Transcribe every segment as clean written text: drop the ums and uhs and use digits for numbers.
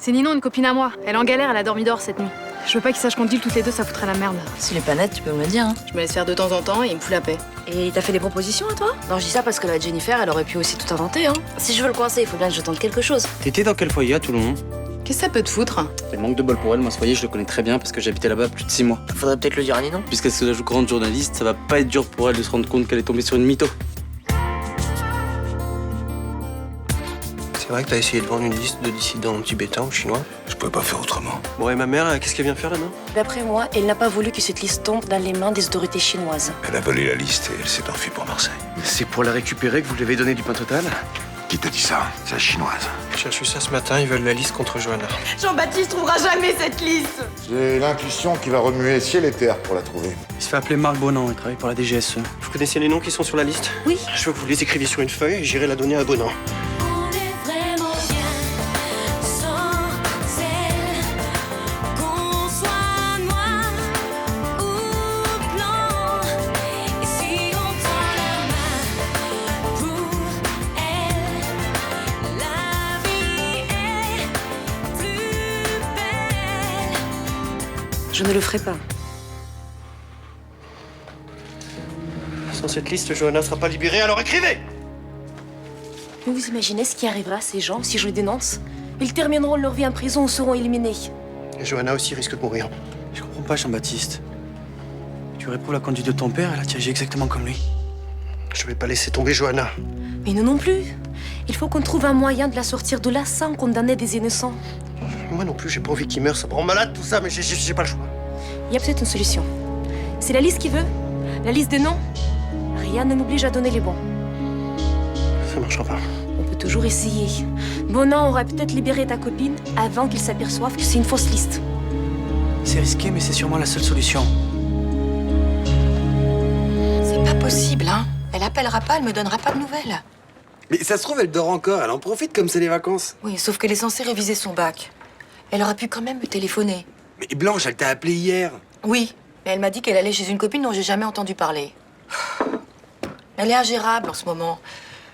C'est Ninon, une copine à moi. Elle est en galère, elle a dormi dehors cette nuit. Je veux pas qu'ils sachent qu'on deal toutes les deux, ça foutrait la merde. S'il est pas net, tu peux me le dire. Hein. Je me laisse faire de temps en temps et il me fout la paix. Et il t'a fait des propositions à toi? Non, je dis ça parce que la Jennifer, elle aurait pu aussi tout inventer. Hein. Si je veux le coincer, il faut bien que je tente quelque chose. T'étais dans quel foyer à Toulon? Qu'est-ce que ça peut te foutre? C'est le manque de bol pour elle, moi ce foyer je le connais très bien parce que j'habitais là-bas plus de 6 mois. Faudrait peut-être le dire à Ninon. Puisqu'elle se la joue grande journaliste, ça va pas être dur pour elle de se rendre compte qu'elle est tombée sur une mytho. C'est vrai que t'as essayé de vendre une liste de dissidents tibétains aux Chinois? Je pouvais pas faire autrement. Bon, et ma mère, qu'est-ce qu'elle vient faire là-dedans? D'après moi, elle n'a pas voulu que cette liste tombe dans les mains des autorités chinoises. Elle a volé la liste et elle s'est enfuie pour Marseille. C'est pour la récupérer que vous lui avez donné du pain total? Qui t'a dit ça? C'est la chinoise. J'ai reçu ça ce matin, ils veulent la liste contre Johanna. Jean-Baptiste trouvera jamais cette liste. J'ai l'intuition qu'il va remuer ciel et terre pour la trouver. Il se fait appeler Marc Bonan, il travaille pour la DGSE. Vous connaissez les noms qui sont sur la liste? Oui. Je veux que vous les écriviez sur une feuille et j'irai la donner à Bonan. Je ne le ferai pas. Sans cette liste, Johanna sera pas libérée, alors écrivez! Mais vous imaginez ce qui arrivera à ces gens si je les dénonce? Ils termineront leur vie en prison ou seront éliminés. Et Johanna aussi risque de mourir. Je comprends pas, Jean-Baptiste. Tu réprouves la conduite de ton père, elle a dirigé exactement comme lui. Je vais pas laisser tomber Johanna. Mais nous non plus. Il faut qu'on trouve un moyen de la sortir de là sans condamner des innocents. Moi non plus, j'ai pas envie qu'il meure, ça me rend malade tout ça, mais j'ai pas le choix. Il y a peut-être une solution. C'est la liste qui veut. La liste des noms. Rien ne m'oblige à donner les bons. Ça marchera pas. On peut toujours essayer. Bonan aurait peut-être libéré ta copine avant qu'il s'aperçoive que c'est une fausse liste. C'est risqué, mais c'est sûrement la seule solution. C'est pas possible, hein. Elle appellera pas, elle me donnera pas de nouvelles. Mais ça se trouve, elle dort encore. Elle en profite comme c'est les vacances. Oui, sauf qu'elle est censée réviser son bac. Elle aurait pu quand même me téléphoner. Mais Blanche, elle t'a appelé hier. Oui, mais elle m'a dit qu'elle allait chez une copine dont j'ai jamais entendu parler. Elle est ingérable en ce moment.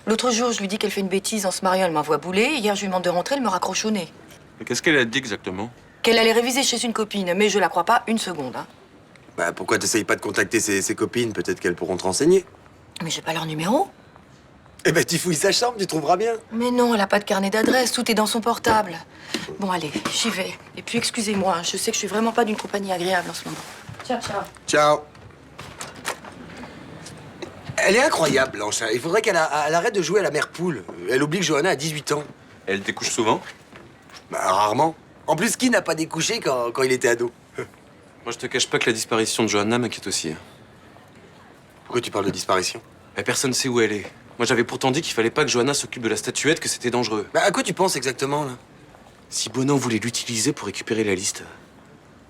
L'autre jour, je lui dis qu'elle fait une bêtise en se mariant, elle m'envoie bouler. Hier, je lui demande de rentrer, elle me raccroche au nez. Mais qu'est-ce qu'elle a dit exactement? Qu'elle allait réviser chez une copine, mais je la crois pas une seconde. Hein. Bah pourquoi t'essayes pas de contacter ses copines? Peut-être qu'elles pourront te renseigner. Mais j'ai pas leur numéro. Eh ben tu fouilles sa chambre, tu trouveras bien. Mais non, elle a pas de carnet d'adresse, tout est dans son portable. Bon, allez, j'y vais. Et puis, excusez-moi, je sais que je suis vraiment pas d'une compagnie agréable en ce moment. Ciao, ciao. Ciao. Elle est incroyable, Blanche. Il faudrait qu'elle arrête de jouer à la mère poule. Elle oublie que Johanna a 18 ans. Elle découche souvent? Bah rarement. En plus, qui n'a pas découché quand il était ado? Moi, je te cache pas que la disparition de Johanna m'inquiète aussi. Pourquoi tu parles de disparition? Mais personne sait où elle est. Moi, j'avais pourtant dit qu'il fallait pas que Johanna s'occupe de la statuette, que c'était dangereux. Bah à quoi tu penses exactement, là? Si Bonan voulait l'utiliser pour récupérer la liste,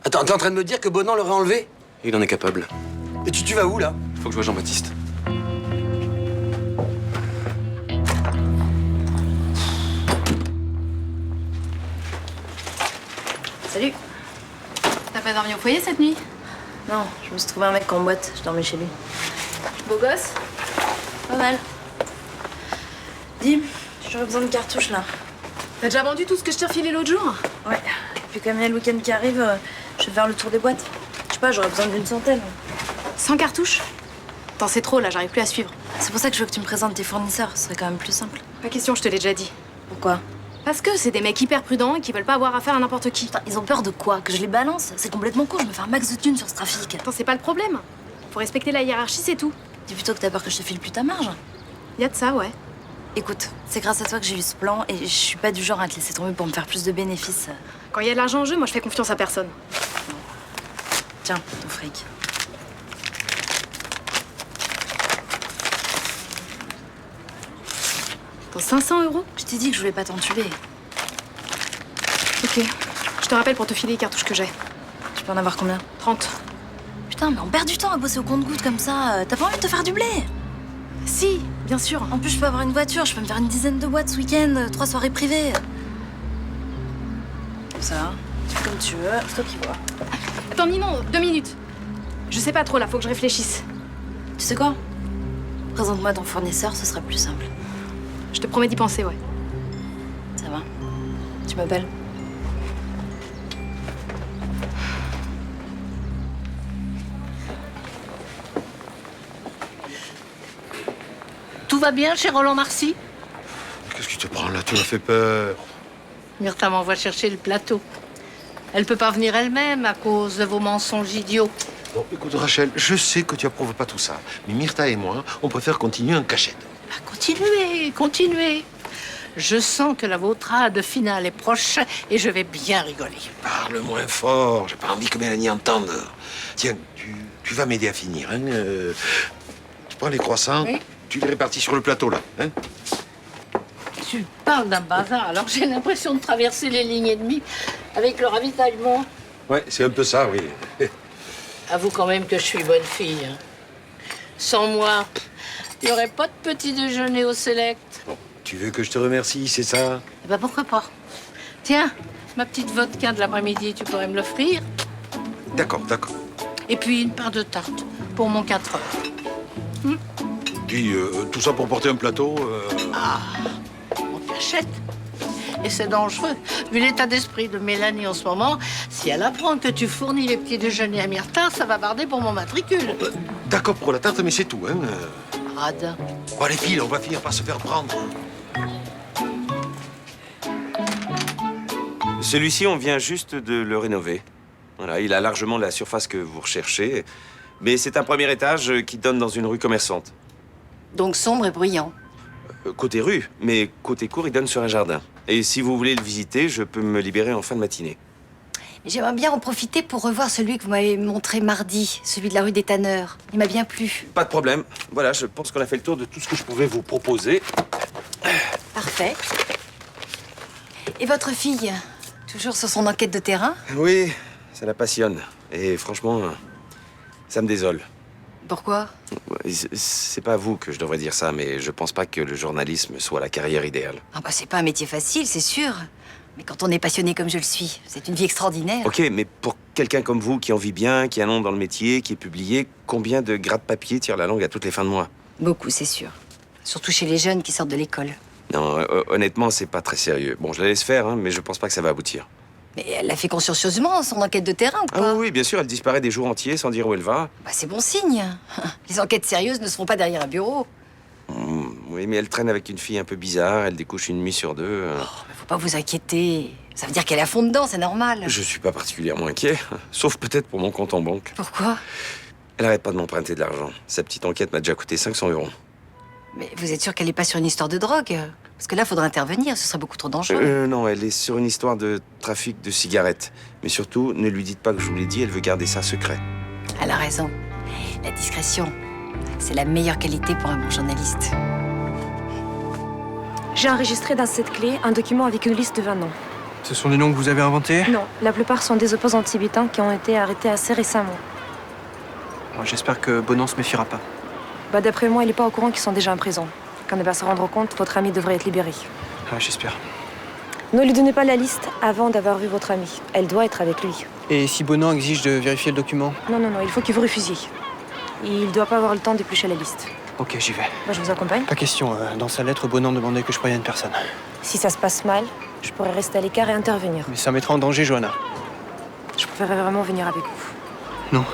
Attends, t'es en train de me dire que Bonan l'aurait enlevé? il en est capable. Et tu vas où, là? Faut que je vois Jean-Baptiste. Salut. T'as pas dormi au foyer cette nuit? Non, je me suis trouvé un mec en boîte, je dormais chez lui. Beau gosse? Pas mal. Dis, j'aurais besoin de cartouches là. T'as déjà vendu tout ce que je t'ai refilé l'autre jour? Ouais. Et puis comme il y a le week-end qui arrive, je vais faire le tour des boîtes. Je sais pas, j'aurais besoin d'une centaine. 100 cartouches? Attends, c'est trop là, j'arrive plus à suivre. C'est pour ça que je veux que tu me présentes tes fournisseurs, ce serait quand même plus simple. Pas question, je te l'ai déjà dit. Pourquoi? Parce que c'est des mecs hyper prudents et qui veulent pas avoir affaire à n'importe qui. Putain, ils ont peur de quoi? Que je les balance? C'est complètement con, je me fais un max de thunes sur ce trafic. Attends, c'est pas le problème. Faut respecter la hiérarchie, c'est tout. Dis plutôt que t'as peur que je te file plus ta marge. Y a de ça, ouais. Écoute, c'est grâce à toi que j'ai eu ce plan et je suis pas du genre à te laisser tomber pour me faire plus de bénéfices. Quand y a de l'argent en jeu, moi je fais confiance à personne. Tiens, ton fric. Attends, 500 €? Je t'ai dit que je voulais pas t'entuber. Ok. Je te rappelle pour te filer les cartouches que j'ai. Tu peux en avoir combien? 30. Putain, mais on perd du temps à bosser au compte-gouttes comme ça. T'as pas envie de te faire du blé? Si, bien sûr. En plus, je peux avoir une voiture, je peux me faire une dizaine de boîtes ce week-end, 3 soirées privées. Ça, tu fais comme tu veux, c'est toi qui vois. Attends, Ninon, 2 minutes. Je sais pas trop là, faut que je réfléchisse. Tu sais quoi? Présente-moi ton fournisseur, ce sera plus simple. Je te promets d'y penser, ouais. Ça va? Tu m'appelles? Tout va bien chez Roland Marcy? Qu'est-ce qui te prend là? Tu m'as fait peur. Myrtha m'envoie chercher le plateau. Elle peut pas venir elle-même à cause de vos mensonges idiots. Bon, écoute, Rachel, je sais que tu approuves pas tout ça. Mais Myrtha et moi, on préfère continuer en cachette. Bah, continuez. Je sens que la vautrade finale est proche et je vais bien rigoler. Parle moins fort, j'ai pas envie que Mélanie entende. Tiens, tu vas m'aider à finir. Hein, tu prends les croissants, Oui. tu les répartis sur le plateau, là. Hein. Tu parles d'un bazar, alors j'ai l'impression de traverser les lignes ennemies avec le ravitaillement. Ouais, c'est un peu ça, oui. Avoue quand même que je suis bonne fille. Hein. Sans moi, il n'y aurait pas de petit déjeuner au Select. Bon, tu veux que je te remercie, c'est ça? Eh ben pourquoi pas. Tiens, ma petite vodka de l'après-midi, tu pourrais me l'offrir? D'accord. Et puis une part de tarte pour mon 4 heures. Puis, tout ça pour porter un plateau En cachette. Et c'est dangereux. Vu l'état d'esprit de Mélanie en ce moment, si elle apprend que tu fournis les petits déjeuners à Myrtha, ça va barder pour mon matricule. D'accord pour la tarte, mais c'est tout, hein. Radin. Bon, les filles, on va finir par se faire prendre. Celui-ci, on vient juste de le rénover. Voilà, il a largement la surface que vous recherchez. Mais c'est un premier étage qui donne dans une rue commerçante. Donc sombre et bruyant. Côté rue, mais côté cour, il donne sur un jardin. Et si vous voulez le visiter, je peux me libérer en fin de matinée. J'aimerais bien en profiter pour revoir celui que vous m'avez montré mardi, celui de la rue des Tanneurs. Il m'a bien plu. Pas de problème. Voilà, je pense qu'on a fait le tour de tout ce que je pouvais vous proposer. Parfait. Et votre fille, toujours sur son enquête de terrain? Oui, ça la passionne. Et franchement, ça me désole. Pourquoi? C'est pas à vous que je devrais dire ça, mais je pense pas que le journalisme soit la carrière idéale. Ah bah c'est pas un métier facile, c'est sûr. Mais quand on est passionné comme je le suis, c'est une vie extraordinaire. Ok, mais pour quelqu'un comme vous qui en vit bien, qui a un nom dans le métier, qui est publié, combien de gratte-papier tire la langue à toutes les fins de mois? Beaucoup, c'est sûr. Surtout chez les jeunes qui sortent de l'école. Non, honnêtement, c'est pas très sérieux. Bon, je la laisse faire, hein, mais je pense pas que ça va aboutir. Mais elle l'a fait consciencieusement, son enquête de terrain, ou Ah pas? oui, bien sûr, elle disparaît des jours entiers sans dire où elle va. Bah c'est bon signe. Les enquêtes sérieuses ne se font pas derrière un bureau. Oui, mais elle traîne avec une fille un peu bizarre, elle découche une nuit sur deux. Faut pas vous inquiéter. Ça veut dire qu'elle est à fond dedans, c'est normal. Je suis pas particulièrement inquiet, sauf peut-être pour mon compte en banque. Pourquoi? Elle arrête pas de m'emprunter de l'argent. Sa petite enquête m'a déjà coûté 500 €. Mais vous êtes sûr qu'elle est pas sur une histoire de drogue? Parce que là, faudrait intervenir, ce serait beaucoup trop dangereux. Non, elle est sur une histoire de trafic de cigarettes. Mais surtout, ne lui dites pas que je vous l'ai dit, elle veut garder ça secret. Elle a raison. La discrétion, c'est la meilleure qualité pour un bon journaliste. J'ai enregistré dans cette clé un document avec une liste de 20 noms. Ce sont des noms que vous avez inventés? Non, la plupart sont des opposants tibétains qui ont été arrêtés assez récemment. Bon, j'espère que Bonan se méfiera pas. Bah d'après moi, il n'est pas au courant qu'ils sont déjà en prison. Quand elle va se rendre compte, votre ami devrait être libéré. Ah, j'espère. Ne lui donnez pas la liste avant d'avoir vu votre ami. Elle doit être avec lui. Et si Bonan exige de vérifier le document? Non, il faut que vous refusiez. Il doit pas avoir le temps d'éplucher la liste. Ok, j'y vais. Moi, je vous accompagne. Pas question. Dans sa lettre, Bonan demandait que je prévienne personne. Si ça se passe mal, je pourrais rester à l'écart et intervenir. Mais ça mettra en danger Johanna. Je préférerais vraiment venir avec vous. Non.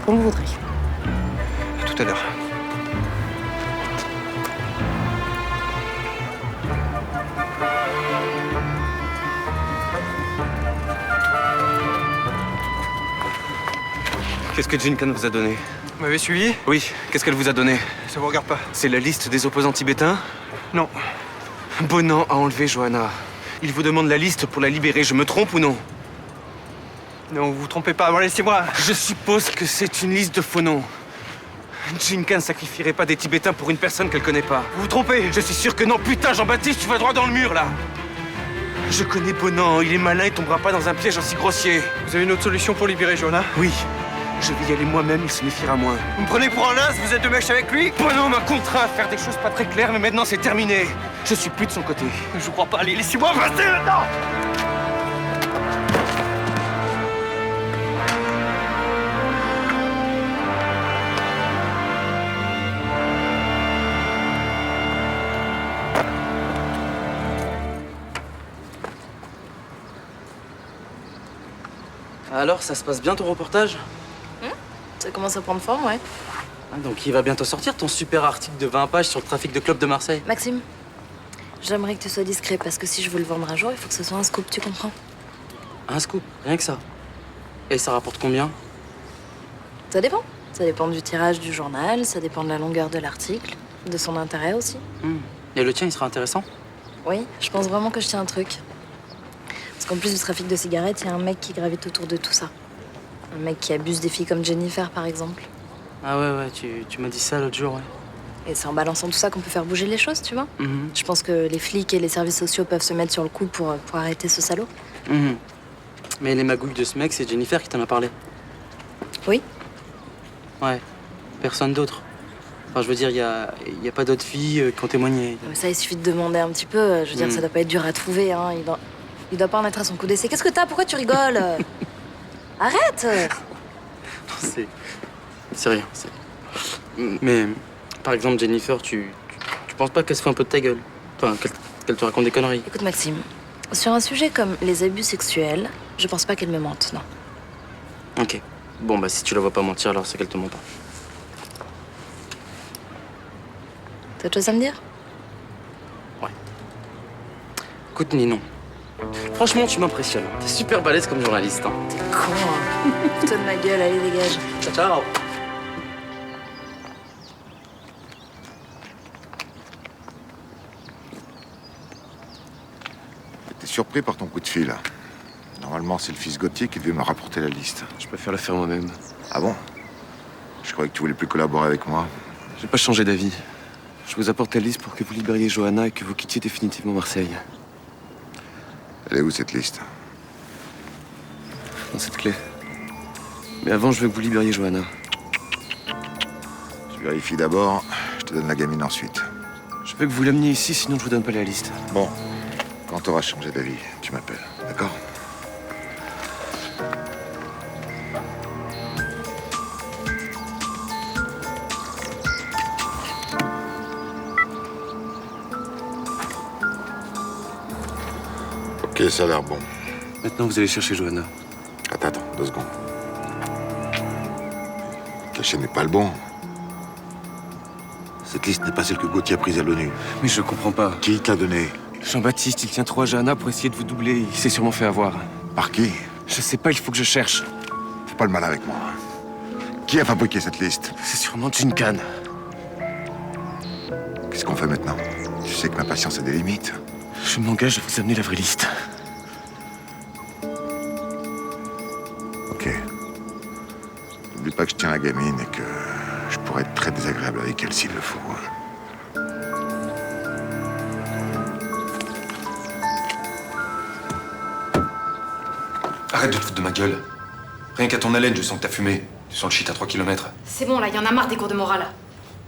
Comme vous voudrez. À tout à l'heure. Qu'est-ce que Jinkan vous a donné? Vous m'avez suivi? Oui, qu'est-ce qu'elle vous a donné? Ça vous regarde pas. C'est la liste des opposants tibétains? Non. Bonan a enlevé Johanna. Il vous demande la liste pour la libérer, je me trompe ou non? Non, vous vous trompez pas. Bon, laissez-moi. Je suppose que c'est une liste de faux noms. Jinkan sacrifierait pas des Tibétains pour une personne qu'elle connaît pas. Vous vous trompez. Je suis sûr que non. Putain, Jean-Baptiste, tu vas droit dans le mur, là. Je connais Bonan, il est malin, il tombera pas dans un piège aussi grossier. Vous avez une autre solution pour libérer Johanna? Oui, je vais y aller moi-même, il se méfiera moins. Vous me prenez pour un lance? Vous êtes de mèche avec lui? Bonan m'a contraint à faire des choses pas très claires, mais maintenant c'est terminé. Je suis plus de son côté. Je vous crois pas. Allez, laissez-moi passer maintenant. Alors, ça se passe bien ton reportage? Ça commence à prendre forme, ouais. Ah, donc il va bientôt sortir ton super article de 20 pages sur le trafic de clubs de Marseille. Maxime, j'aimerais que tu sois discret parce que si je veux le vendre un jour, il faut que ce soit un scoop, tu comprends? Un scoop, rien que ça. Et ça rapporte combien? Ça dépend. Ça dépend du tirage du journal, ça dépend de la longueur de l'article, de son intérêt aussi. Et le tien, il sera intéressant? Oui, je pense vraiment que je tiens un truc. Parce qu'en plus du trafic de cigarettes, il y a un mec qui gravite autour de tout ça. Un mec qui abuse des filles comme Jennifer, par exemple. Ah ouais, tu m'as dit ça l'autre jour, ouais. Et c'est en balançant tout ça qu'on peut faire bouger les choses, tu vois. Je pense que les flics et les services sociaux peuvent se mettre sur le coup pour arrêter ce salaud. Mais les magouilles de ce mec, c'est Jennifer qui t'en a parlé. Oui. Ouais, personne d'autre. Enfin, je veux dire, il y a pas d'autres filles qui ont témoigné. Mais ça, il suffit de demander un petit peu. Je veux dire, ça doit pas être dur à trouver, hein. Il doit pas en être à son coup d'essai. Qu'est-ce que t'as? Pourquoi tu rigoles? Arrête! C'est rien, Mais, par exemple, Jennifer, tu penses pas qu'elle se fait un peu de ta gueule? Enfin, qu'elle te raconte des conneries? Écoute, Maxime, sur un sujet comme les abus sexuels, je pense pas qu'elle me mente, non. Ok. Bon, bah, si tu la vois pas mentir, alors c'est qu'elle te ment pas. T'as autre chose à me dire? Écoute, Ninon, franchement, tu m'impressionnes. T'es super balèze comme journaliste, hein. T'es con, hein. Putain de ma gueule, allez, dégage. Ciao. J'étais surpris par ton coup de fil. Normalement, c'est le fils Gauthier qui devait me rapporter la liste. Je préfère le faire moi-même. Ah bon? Je croyais que tu voulais plus collaborer avec moi. J'ai pas changé d'avis. Je vous apporte la liste pour que vous libériez Johanna et que vous quittiez définitivement Marseille. Elle est où, cette liste? Dans cette clé. Mais avant, je veux que vous libériez Johanna. Je vérifie d'abord, je te donne la gamine ensuite. Je veux que vous l'ameniez ici, sinon je vous donne pas la liste. Bon, quand t'auras changé d'avis, tu m'appelles, d'accord? Ok, ça a l'air bon. Maintenant, vous allez chercher Johanna. Attends, 2 secondes. Caché n'est pas le bon. Cette liste n'est pas celle que Gauthier a prise à l'ONU. Mais je comprends pas. Qui te l'a donnée? Jean-Baptiste, il tient trop à Johanna pour essayer de vous doubler. Il s'est sûrement fait avoir. Par qui? Je sais pas, il faut que je cherche. Fais pas le mal avec moi. Qui a fabriqué cette liste? C'est sûrement Duncan. Qu'est-ce qu'on fait maintenant? Tu sais que ma patience a des limites. Je m'engage à vous amener la vraie liste. Ok. N'oublie pas que je tiens la gamine et que je pourrais être très désagréable avec elle s'il le faut. Arrête de te foutre de ma gueule. Rien qu'à ton haleine, je sens que t'as fumé. Tu sens le shit à 3 km. C'est bon, là, y en a marre des cours de morale.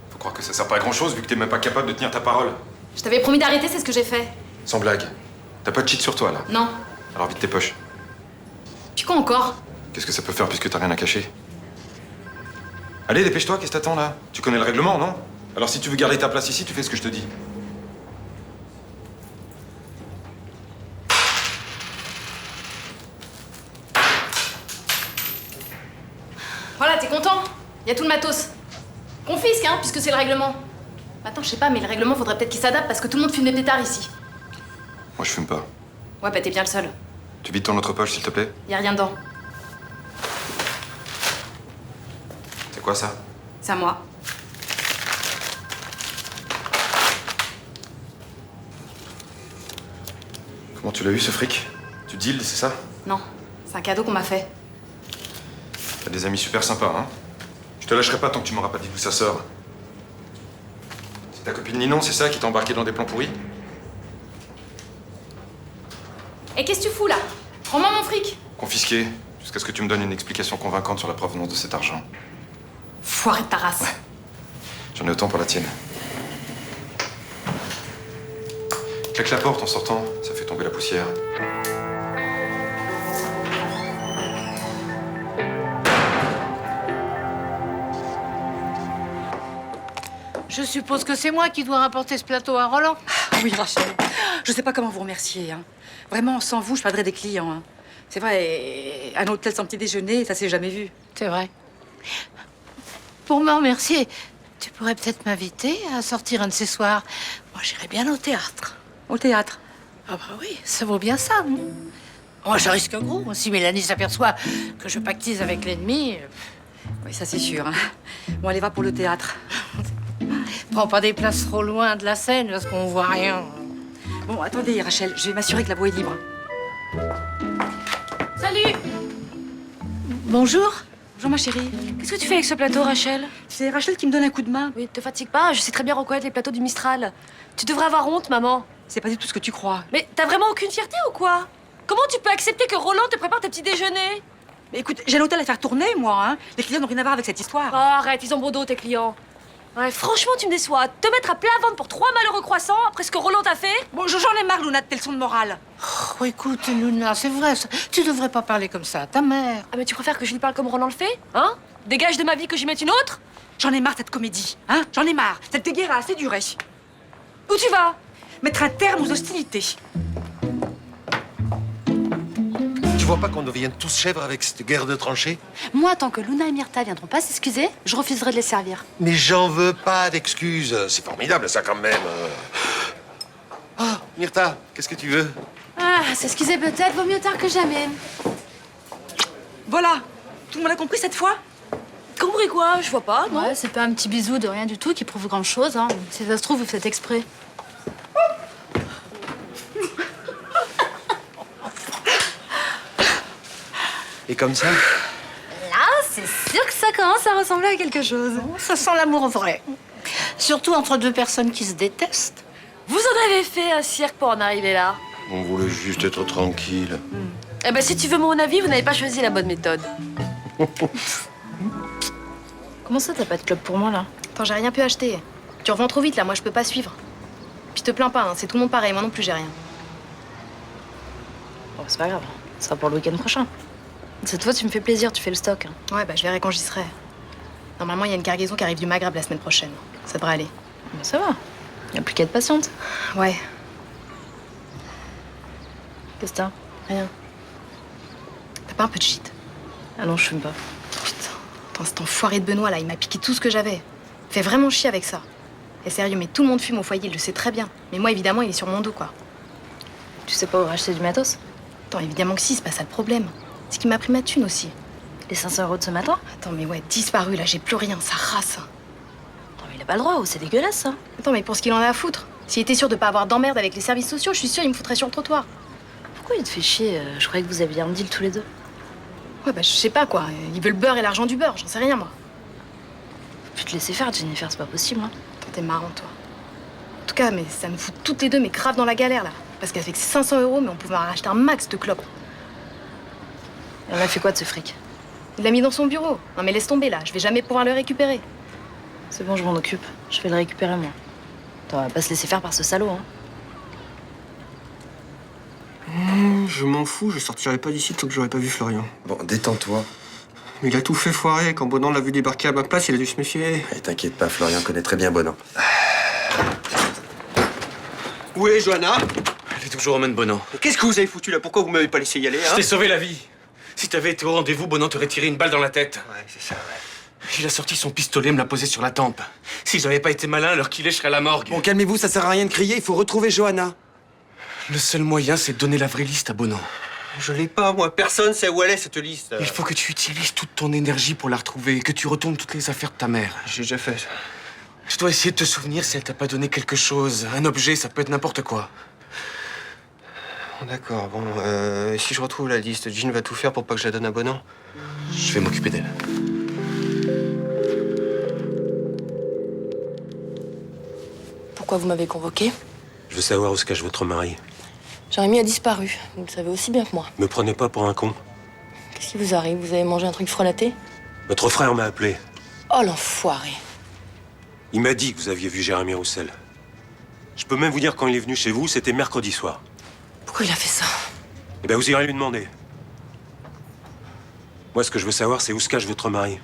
Faut croire que ça sert pas à grand chose vu que t'es même pas capable de tenir ta parole. Je t'avais promis d'arrêter, c'est ce que j'ai fait. Sans blague. T'as pas de cheat sur toi là. Non. Alors vide tes poches. Puis quoi encore? Qu'est-ce que ça peut faire puisque t'as rien à cacher? Allez, dépêche-toi, qu'est-ce que t'attends là? Tu connais le règlement, non? Alors si tu veux garder ta place ici, tu fais ce que je te dis. Voilà, t'es content? Y a tout le matos. Confisque, hein, puisque c'est le règlement. Attends, je sais pas, mais le règlement, faudrait peut-être qu'il s'adapte parce que tout le monde fume des pétards ici. Moi je fume pas. Ouais, bah t'es bien le seul. Tu vides ton autre poche, s'il te plaît? Y a rien dedans. C'est quoi ça? C'est à moi. Comment tu l'as eu ce fric? Tu deals, c'est ça? Non, c'est un cadeau qu'on m'a fait. T'as des amis super sympas, hein? Je te lâcherai pas tant que tu m'auras pas dit d'où ça sort. C'est ta copine Ninon, c'est ça, qui t'a embarqué dans des plans pourris? Et qu'est-ce que tu fous là? Rends-moi mon fric. Confisqué, jusqu'à ce que tu me donnes une explication convaincante sur la provenance de cet argent. Foiré de ta race. Ouais. J'en ai autant pour la tienne. Claque la porte en sortant, ça fait tomber la poussière. Je suppose que c'est moi qui dois rapporter ce plateau à Roland. Oui, Rachel. Je sais pas comment vous remercier. Hein. Vraiment, sans vous, je perdrais des clients. Hein. C'est vrai, un hôtel sans petit déjeuner, ça s'est jamais vu. C'est vrai. Pour me remercier, tu pourrais peut-être m'inviter à sortir un de ces soirs. Moi, j'irais bien au théâtre. Au théâtre? Ah bah oui, ça vaut bien ça, non? Moi, je risque gros. Si Mélanie s'aperçoit que je pactise avec l'ennemi... Oui, ça c'est sûr. Hein. Bon, allez, va pour le théâtre. Prends pas des places trop loin de la scène parce qu'on voit rien. Bon, attendez, Rachel, je vais m'assurer que la voie est libre. Salut! Bonjour. Bonjour, ma chérie. Qu'est-ce que tu fais avec ce plateau, Rachel? C'est Rachel qui me donne un coup de main. Oui, te fatigue pas, je sais très bien reconnaître les plateaux du Mistral. Tu devrais avoir honte, maman. C'est pas du tout ce que tu crois. Mais t'as vraiment aucune fierté ou quoi? Comment tu peux accepter que Roland te prépare tes petits déjeuners? Mais écoute, j'ai l'hôtel à faire tourner, moi. Hein. Les clients n'ont rien à voir avec cette histoire. Oh, arrête, ils ont bon dos, tes clients. Ouais, franchement, tu me déçois. Te mettre à plat ventre pour 3 malheureux croissants après ce que Roland t'a fait? Bon, j'en ai marre, Luna, de tes leçons de morale. Oh, écoute, Luna, c'est vrai, ça. Tu devrais pas parler comme ça à ta mère. Ah, mais tu préfères que je lui parle comme Roland le fait? Hein? Dégage de ma vie que j'y mette une autre? J'en ai marre de cette comédie. Hein? J'en ai marre. Cette guerre a assez duré. Où tu vas? Mettre un terme aux hostilités. Tu vois pas qu'on devienne tous chèvres avec cette guerre de tranchées? Moi, tant que Luna et Myrtha viendront pas s'excuser, je refuserai de les servir. Mais j'en veux pas d'excuses. C'est formidable, ça, quand même. Ah, Myrtha, qu'est-ce que tu veux? Ah, s'excuser peut-être, vaut mieux tard que jamais. Voilà. Tout le monde a compris cette fois? Compris quoi? Je vois pas, non? Ouais, c'est pas un petit bisou de rien du tout qui prouve grand-chose. Hein. Si ça se trouve, vous faites exprès. Et comme ça? Là, c'est sûr que ça commence à ressembler à quelque chose. Ça sent l'amour vrai. Surtout entre deux personnes qui se détestent. Vous en avez fait un cirque pour en arriver là. On voulait juste être tranquille. Eh ben, si tu veux mon avis, vous n'avez pas choisi la bonne méthode. Comment ça, t'as pas de club pour moi, là? Attends, j'ai rien pu acheter. Tu revends trop vite, là, moi, je peux pas suivre. Puis te plains pas, hein, c'est tout le monde pareil, moi non plus, j'ai rien. Bon, c'est pas grave. Ce sera pour le week-end prochain. Cette fois, tu me fais plaisir, tu fais le stock. Ouais, bah, je verrai quand j'y serai. Normalement, il y a une cargaison qui arrive du Maghreb la semaine prochaine. Ça devrait aller. Bah, ça va. Y a plus qu'à être patiente. Ouais. Qu'est-ce que t'as? Rien. T'as pas un peu de shit? Ah non, je fume pas. Putain. Attends, cet enfoiré de Benoît, là, il m'a piqué tout ce que j'avais. Il fait vraiment chier avec ça. Et sérieux, mais tout le monde fume au foyer, il le sait très bien. Mais moi, évidemment, il est sur mon dos, quoi. Tu sais pas où racheter du matos? Attends, évidemment que si, c'est pas ça le problème. C'est qu'il m'a pris ma thune aussi. Les 500 € de ce matin? Attends, mais ouais, disparu, là, j'ai plus rien, ça rase. Non, mais il a pas le droit, c'est dégueulasse, ça. Attends, mais pour ce qu'il en a à foutre. S'il était sûr de pas avoir d'emmerde avec les services sociaux, je suis sûre, il me foutrait sur le trottoir. Pourquoi il te fait chier? Je croyais que vous aviez un deal tous les deux. Ouais, bah, je sais pas, quoi. Il veut le beurre et l'argent du beurre, j'en sais rien, moi. Faut plus te laisser faire, Jennifer, c'est pas possible, hein. Attends, t'es marrant, toi. En tout cas, mais ça me fout toutes les deux, mais grave dans la galère, là. Parce qu'avec ces 500 €, mais on pouvait en racheter un max de clopes. Et on a fait quoi de ce fric? Il l'a mis dans son bureau. Non, mais laisse tomber, là. Je vais jamais pouvoir le récupérer. C'est bon, je m'en occupe. Je vais le récupérer, moi. Attends, on va pas se laisser faire par ce salaud, hein. Je m'en fous, je sortirai pas d'ici tant que j'aurais pas vu Florian. Bon, détends-toi. Mais il a tout fait foirer. Quand Bonan l'a vu débarquer à ma place, il a dû se méfier. Et t'inquiète pas, Florian connaît très bien Bonan. Où est Johanna? Elle est toujours au main de Bonan. Qu'est-ce que vous avez foutu là? Pourquoi vous m'avez pas laissé y aller, Je hein? t'ai sauvé la vie. Si t'avais été au rendez-vous, Bonan t'aurait tiré une balle dans la tête. Ouais, c'est ça, ouais. Il a sorti son pistolet et me l'a posé sur la tempe. Si j'avais pas été malin, alors qu'il est, je serais à la morgue. Bon, calmez-vous, ça sert à rien de crier, il faut retrouver Johanna. Le seul moyen, c'est de donner la vraie liste à Bonan. Je l'ai pas, moi. Personne sait où elle est, cette liste. Il faut que tu utilises toute ton énergie pour la retrouver et que tu retournes toutes les affaires de ta mère. J'ai déjà fait ça. Tu dois essayer de te souvenir si elle t'a pas donné quelque chose. Un objet, ça peut être n'importe quoi. D'accord, bon, si je retrouve la liste, Jean va tout faire pour pas que je la donne à Bonan. Je vais m'occuper d'elle. Pourquoi vous m'avez convoqué? Je veux savoir où se cache votre mari. Jérémy a disparu. Vous le savez aussi bien que moi. Me prenez pas pour un con. Qu'est-ce qui vous arrive? Vous avez mangé un truc frelaté? Votre frère m'a appelé. Oh, l'enfoiré. Il m'a dit que vous aviez vu Jérémy Roussel. Je peux même vous dire quand il est venu chez vous, c'était mercredi soir. Pourquoi il a fait ça? Eh bien, vous irez lui demander. Moi, ce que je veux savoir, c'est où se cache votre mari.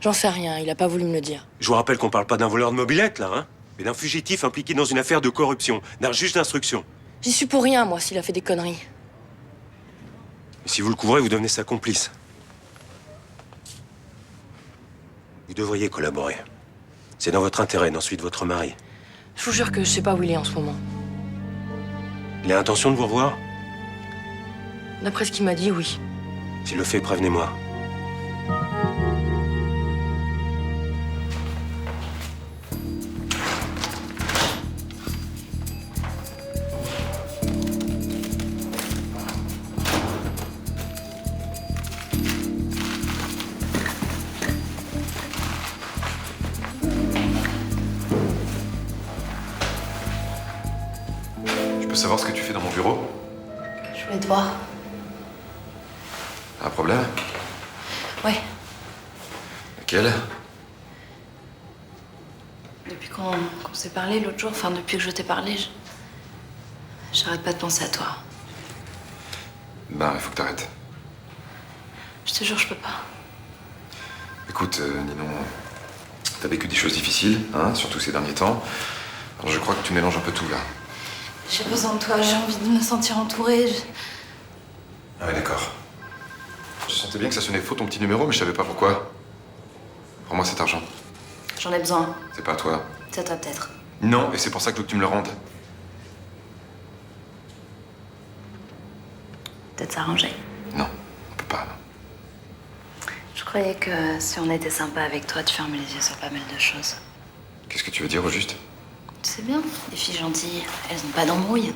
J'en sais rien, il a pas voulu me le dire. Je vous rappelle qu'on parle pas d'un voleur de mobilette, là, hein, mais d'un fugitif impliqué dans une affaire de corruption, d'un juge d'instruction. J'y suis pour rien, moi, s'il a fait des conneries. Et si vous le couvrez, vous devenez sa complice. Vous devriez collaborer. C'est dans votre intérêt, non celui de votre mari. Je vous jure que je sais pas où il est en ce moment. Il a intention de vous revoir? D'après ce qu'il m'a dit, oui. S'il le fait, prévenez-moi. Je peux savoir ce que tu fais dans mon bureau? Je voulais te voir. Un problème? Ouais. Lequel? Depuis qu'on s'est parlé l'autre jour, enfin depuis que je t'ai parlé, j'arrête pas de penser à toi. Ben, il faut que t'arrêtes. Je te jure, je peux pas. Écoute, Ninon, t'as vécu des choses difficiles, hein, surtout ces derniers temps. Alors je crois que tu mélanges un peu tout, là. J'ai besoin de toi, j'ai envie de me sentir entourée. Ah ouais, d'accord. Je sentais bien que ça sonnait faux, ton petit numéro, mais je savais pas pourquoi. Prends-moi cet argent. J'en ai besoin. C'est pas à toi. C'est à toi peut-être. Non, et c'est pour ça que je veux que tu me le rendes. Peut-être s'arranger. Non, on peut pas. Je croyais que si on était sympa avec toi, tu fermais les yeux sur pas mal de choses. Qu'est-ce que tu veux dire, au juste? Tu sais bien, les filles gentilles, elles ont pas d'embrouille.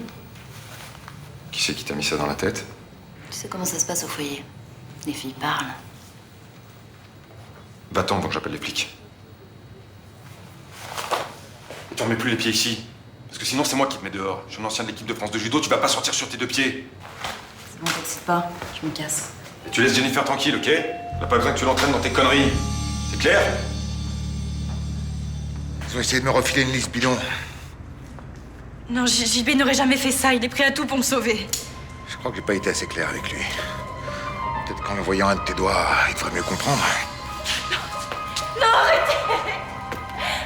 Qui c'est qui t'a mis ça dans la tête? Tu sais comment ça se passe au foyer. Les filles parlent. Va-t'en avant que j'appelle les flics. Tu remets plus les pieds ici. Parce que sinon, c'est moi qui te mets dehors. Je suis un ancien de l'équipe de France de judo, tu vas pas sortir sur tes deux pieds. C'est bon, t'excites pas, je me casse. Et tu laisses Jennifer tranquille, ok? Elle a pas besoin que tu l'entraînes dans tes conneries. C'est clair? Ils ont essayé de me refiler une liste bidon. Non, JB n'aurait jamais fait ça. Il est prêt à tout pour me sauver. Je crois que j'ai pas été assez clair avec lui. Peut-être qu'en lui voyant un de tes doigts, il devrait mieux comprendre. Non, arrêtez!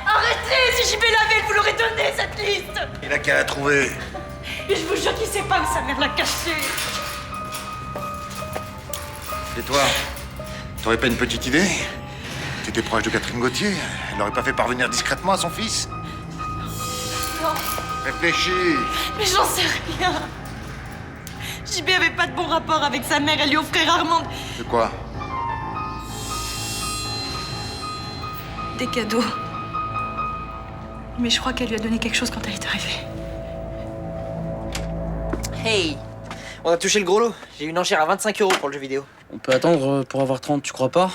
Arrêtez! Si JB l'avait, il vous l'aurait donné, cette liste! Il a qu'à la trouver. Mais je vous jure qu'il sait pas où sa mère l'a cachée. Et toi, t'aurais pas une petite idée? T'étais proche de Catherine Gauthier. Elle l'aurait pas fait parvenir discrètement à son fils? Non. Réfléchis. Mais j'en sais rien. JB avait pas de bon rapport avec sa mère. Elle lui offrait rarement De quoi? des cadeaux. Mais je crois qu'elle lui a donné quelque chose quand elle est arrivée. Hey! On a touché le gros lot. J'ai eu une enchère à 25 € pour le jeu vidéo. On peut attendre pour avoir 30, tu crois pas?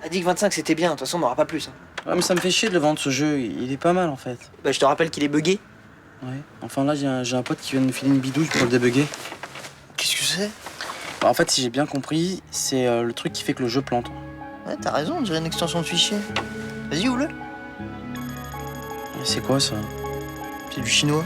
Elle a dit que 25 c'était bien, de toute façon on n'aura pas plus. Hein. Ouais, mais ça me fait chier de le vendre ce jeu, il est pas mal en fait. Bah je te rappelle qu'il est buggé. Ouais, enfin là j'ai un pote qui vient de me filer une bidouille pour le débugger. Qu'est-ce que c'est? Bah, en fait, si j'ai bien compris, c'est le truc qui fait que le jeu plante. Ouais, t'as raison, on dirait une extension de fichier. Vas-y, ouvre-le. Et c'est quoi ça? C'est du chinois.